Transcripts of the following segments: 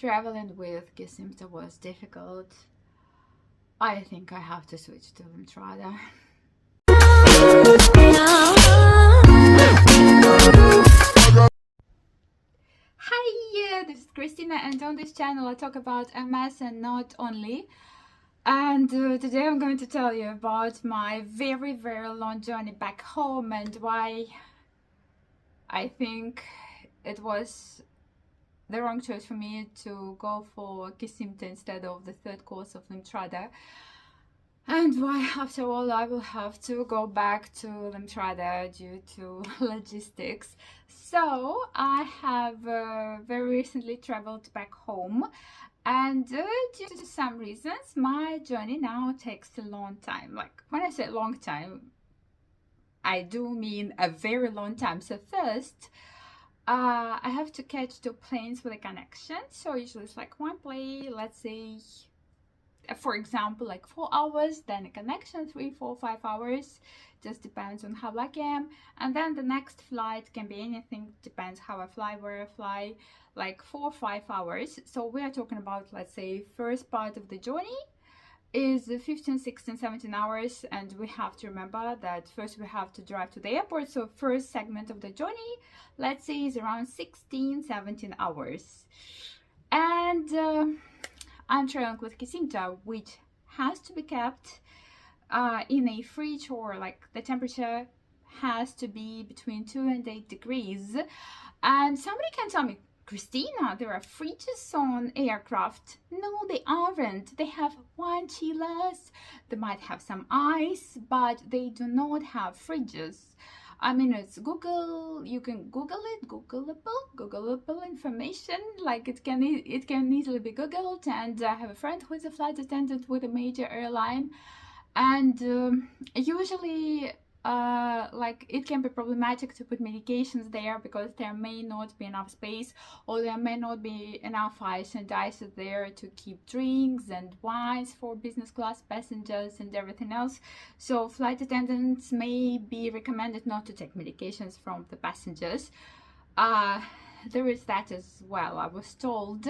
traveling with kesimpta was difficult, I think I have to switch to Limtrada. Hi, this is Christina, and on this channel I talk about MS and not only. And today I'm going to tell you about my very long journey back home and why I think it was the wrong choice for me to go for kesimpta instead of the third course of Limtrada, and why after all I will have to go back to Limtrada due to logistics. So I have very recently traveled back home, and due to some reasons my journey now takes a long time. Like, when I say long time, I do mean a very long time. So first I have to catch 2 planes with a connection. So usually it's like one plane, let's say for example like 4 hours, then a connection 3, 4, 5 hours, just depends on how lucky I am. And then the next flight can be anything, depends how I fly, where I fly, like 4 or 5 hours. So we are talking about, let's say, first part of the journey is 15, 16, 17 hours, and we have to remember that first we have to drive to the airport. So first segment of the journey, let's say, is around 16, 17 hours. And I'm traveling with kesimpta, which has to be kept in a fridge, or like the temperature has to be between 2 and 8 degrees. And somebody can tell me, Christina, there are fridges on aircraft. No, they aren't. They have wine chillers, they might have some ice, but they do not have fridges. I mean, it's Google, you can Google it, Googleable information, like it can easily be Googled. And I have a friend who is a flight attendant with a major airline, and usually like it can be problematic to put medications there because there may not be enough space, or there may not be enough ice and ice there to keep drinks and wines for business class passengers and everything else. So flight attendants may be recommended not to take medications from the passengers. There is that as well, I was told.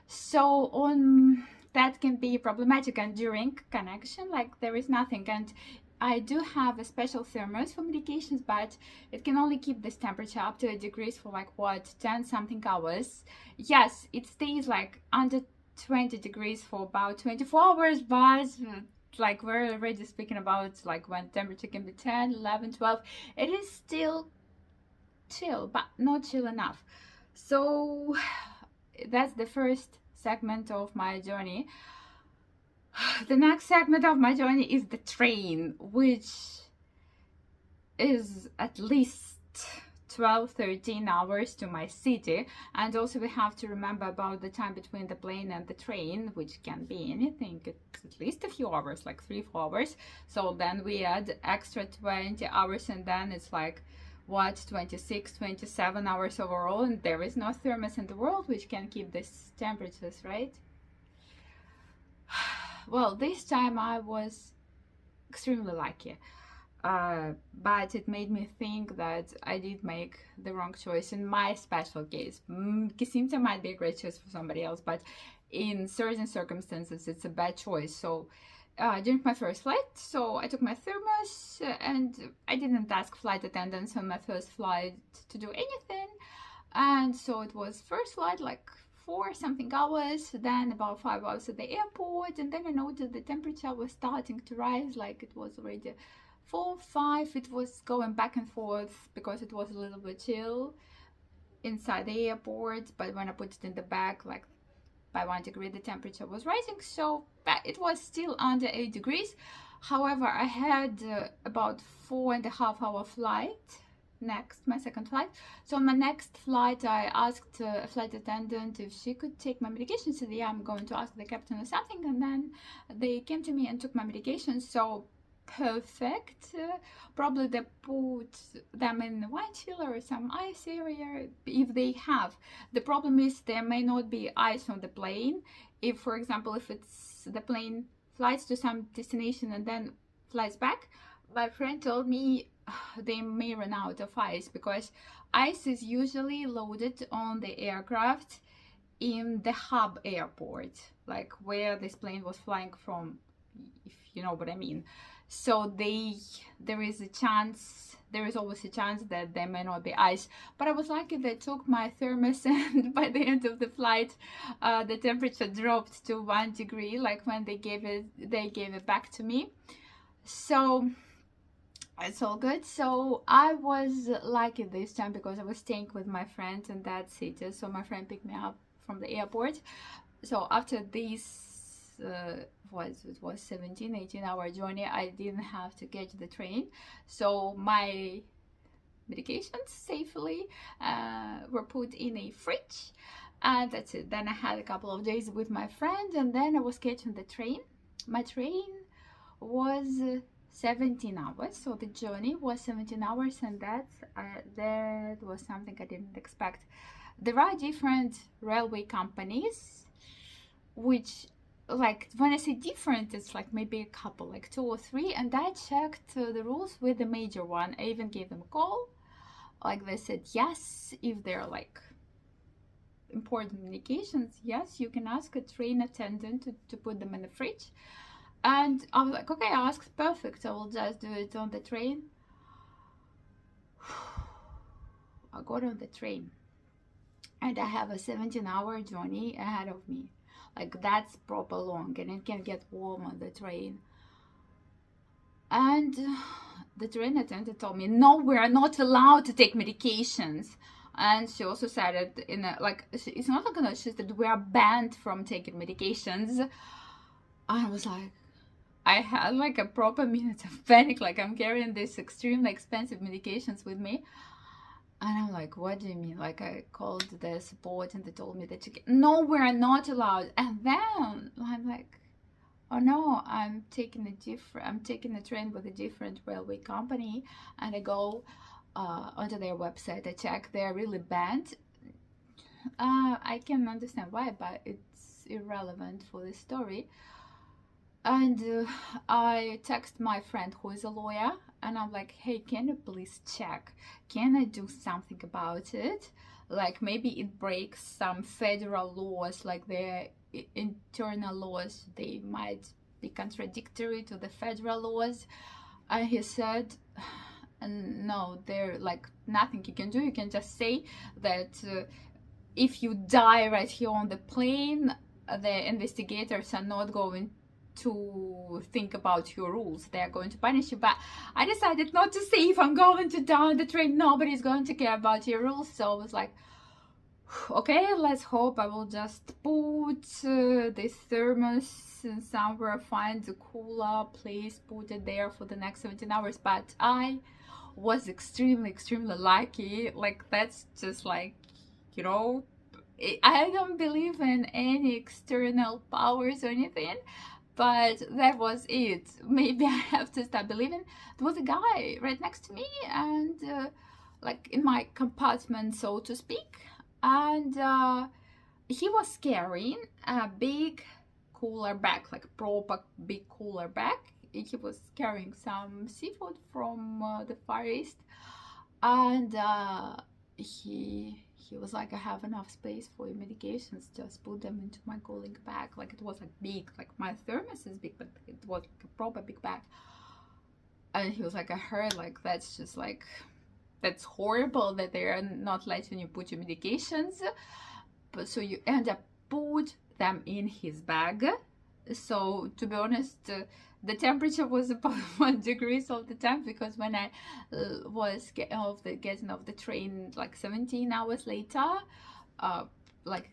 So on that can be problematic, and during connection, like, there is nothing. And I do have a special thermos for medications, but it can only keep this temperature up to 8 degrees for like, what, 10 something hours. Yes, it stays like under 20 degrees for about 24 hours, but like we're already speaking about like when temperature can be 10, 11, 12, it is still chill, but not chill enough. So that's the first segment of my journey. The next segment of my journey is the train, which is at least 12-13 hours to my city. And also we have to remember about the time between the plane and the train, which can be anything. It's at least a few hours, like 3-4 hours. So then we add extra 20 hours, and then it's like, what, 26, 27 hours overall. And there is no thermos in the world which can keep these temperatures, right? Well, this time I was extremely lucky, but it made me think that I did make the wrong choice in my special case. Kesimpta might be a great choice for somebody else, but in certain circumstances it's a bad choice. So during my first flight, so I took my thermos, and I didn't ask flight attendants on my first flight to do anything. And so it was first flight, like 4 something hours, then about 5 hours at the airport, and then I noticed the temperature was starting to rise, like it was already 4, 5, it was going back and forth because it was a little bit chill inside the airport. But when I put it in the bag, like by 1 degree, the temperature was rising, so it was still under 8 degrees. However, I had about 4.5 hour flight next, my second flight. So on my next flight I asked a flight attendant if she could take my medication. So yeah, I'm going to ask the captain or something, and then they came to me and took my medication. So perfect. Probably they put them in the wine chiller or some ice area if they have. The problem is there may not be ice on the plane. If, for example, if it's the plane flies to some destination and then flies back, my friend told me they may run out of ice, because ice is usually loaded on the aircraft in the hub airport, like where this plane was flying from, if you know what I mean. So there is always a chance that there may not be ice. But I was lucky they took my thermos, and by the end of the flight, the temperature dropped to 1 degree, like when they gave it back to me. So it's all good. So I was lucky this time because I was staying with my friend in that city. So my friend picked me up from the airport. So after this it was 17-18 hour journey, I didn't have to catch the train. So my medications safely were put in a fridge, and that's it. Then I had a couple of days with my friend, and then I was catching the train. My train was 17 hours, so the journey was 17 hours, and that was something I didn't expect. There are different railway companies, which, like, when I say different, it's like maybe a couple, like 2 or 3, and I checked the rules with the major one. I even gave them a call. Like, they said yes, if they're like important medications, yes, you can ask a train attendant to put them in the fridge. And I was like, okay, I asked, perfect, I will just do it on the train. I got on the train, and I have a 17-hour journey ahead of me. Like, that's proper long, and it can get warm on the train. And the train attendant told me, no, we are not allowed to take medications. And she also said it in a, like, it's not like, no, she said we are banned from taking medications. I was like, I had like a proper minute of panic, like I'm carrying these extremely expensive medications with me. And I'm like, what do you mean? Like, I called the support, and they told me that no, we're not allowed. And then I'm like, oh no, I'm taking a train with a different railway company, and I go onto their website. I check, they're really banned. I can understand why, but it's irrelevant for the story. And I text my friend who is a lawyer, and I'm like, hey, can you please check? Can I do something about it? Like, maybe it breaks some federal laws, like their internal laws, they might be contradictory to the federal laws. And he said, no, they're like nothing you can do. You can just say that if you die right here on the plane, the investigators are not going to think about your rules. They are going to punish you. But I decided not to say if I'm going to die on the train, nobody's going to care about your rules. So I was like, okay, let's hope. I will just put this thermos in somewhere, find a cooler place, put it there for the next 17 hours. But I was extremely lucky. Like, that's just like, you know, I don't believe in any external powers or anything, but that was it. Maybe I have to start believing. There was a guy right next to me, and like in my compartment, so to speak, and he was carrying a big cooler bag, like a proper big cooler bag. He was carrying some seafood from the Far East, and he was like, I have enough space for your medications, just put them into my cooling bag. Like, it was like big, like my thermos is big, but it was like a proper big bag. And he was like, I heard, like, that's just like, that's horrible that they are not letting you put your medications. But so you end up put them in his bag. So to be honest, the temperature was about 1 degree all the time, because when I was getting off the train like 17 hours later, like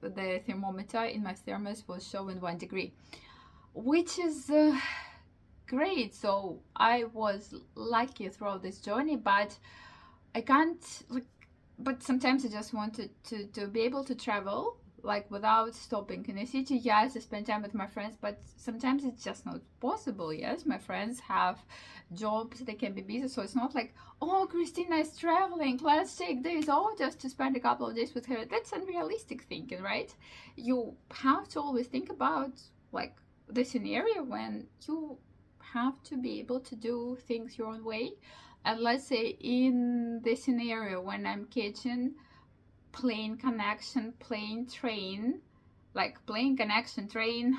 the thermometer in my thermos was showing 1 degree, which is great. So I was lucky throughout this journey, but I can't, like, but sometimes I just wanted to be able to travel like without stopping in a city. Yes, I spend time with my friends, but sometimes it's just not possible. Yes, my friends have jobs, they can be busy, so it's not like, oh, Christina is traveling, let's take days off just to spend a couple of days with her. That's unrealistic thinking, right? You have to always think about like the scenario when you have to be able to do things your own way. And let's say in the scenario when I'm catching plane connection, plane train, like plane connection train.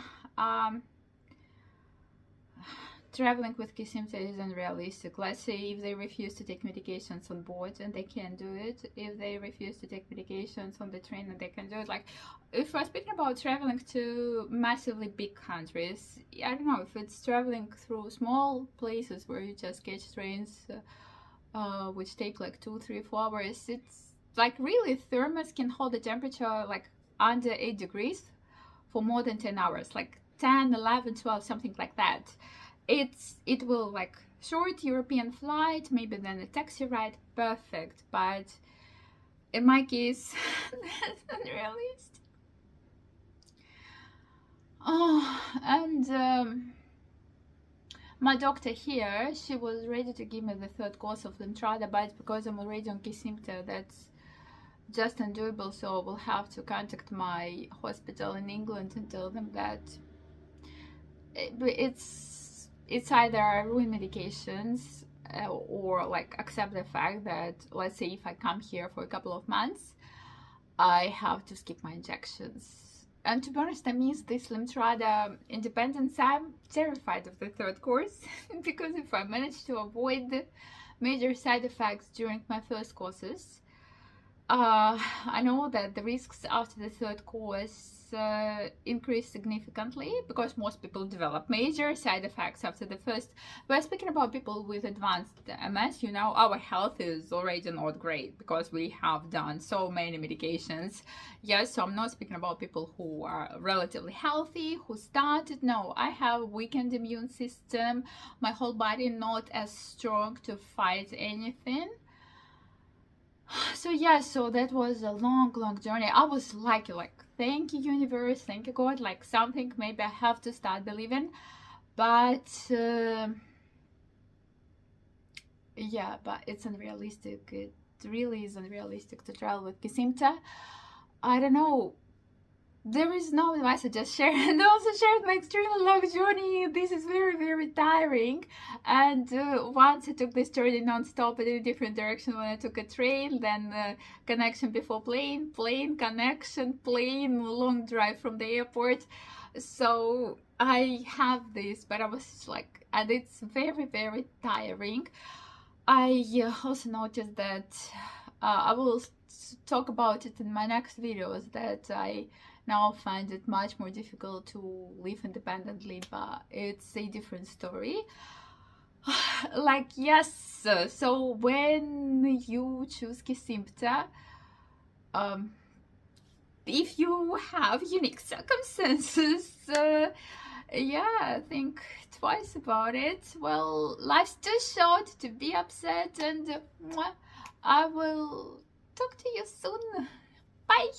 Traveling with kesimpta is unrealistic. Let's say if they refuse to take medications on board, and they can do it. If they refuse to take medications on the train, and they can do it. Like, if we're speaking about traveling to massively big countries, I don't know, if it's traveling through small places where you just catch trains which take like 2, 3, 4 hours, it's like really thermos can hold the temperature like under 8 degrees for more than 10 hours, like 10, 11, 12, something like that. It will, like, short European flight, maybe then a taxi ride, perfect. But in my case, that's unrealistic. Oh, and my doctor here, she was ready to give me the 3rd course of Lemtrada, but because I'm already on kesimpta, that's just undoable. So I will have to contact my hospital in England and tell them that it's either ruin medications or like accept the fact that, let's say, if I come here for a couple of months, I have to skip my injections. And to be honest, that means this Lemtrada independence, I'm terrified of the 3rd course because if I manage to avoid the major side effects during my first courses, I know that the risks after the 3rd course increase significantly because most people develop major side effects after the first. We're speaking about people with advanced MS. You know, our health is already not great because we have done so many medications. Yes, so I'm not speaking about people who are relatively healthy, who started. No, I have a weakened immune system, my whole body not as strong to fight anything. So yeah, so that was a long journey. I was lucky, like, thank you universe, thank you God, like something maybe I have to start believing. But yeah, but it's unrealistic. It really is unrealistic to travel with kesimpta. I don't know, there is no advice. I just share and also shared my extremely long journey. This is very tiring, and once I took this journey non-stop in a different direction. When I took a train, then connection before plane connection, plane, long drive from the airport. So I have this, but I was like, and it's very tiring. I also noticed that I will talk about it in my next videos, that I now find it much more difficult to live independently, but it's a different story. Like, yes, so when you choose kesimpta, if you have unique circumstances, yeah, think twice about it. Well, life's too short to be upset, and I will talk to you soon. Bye.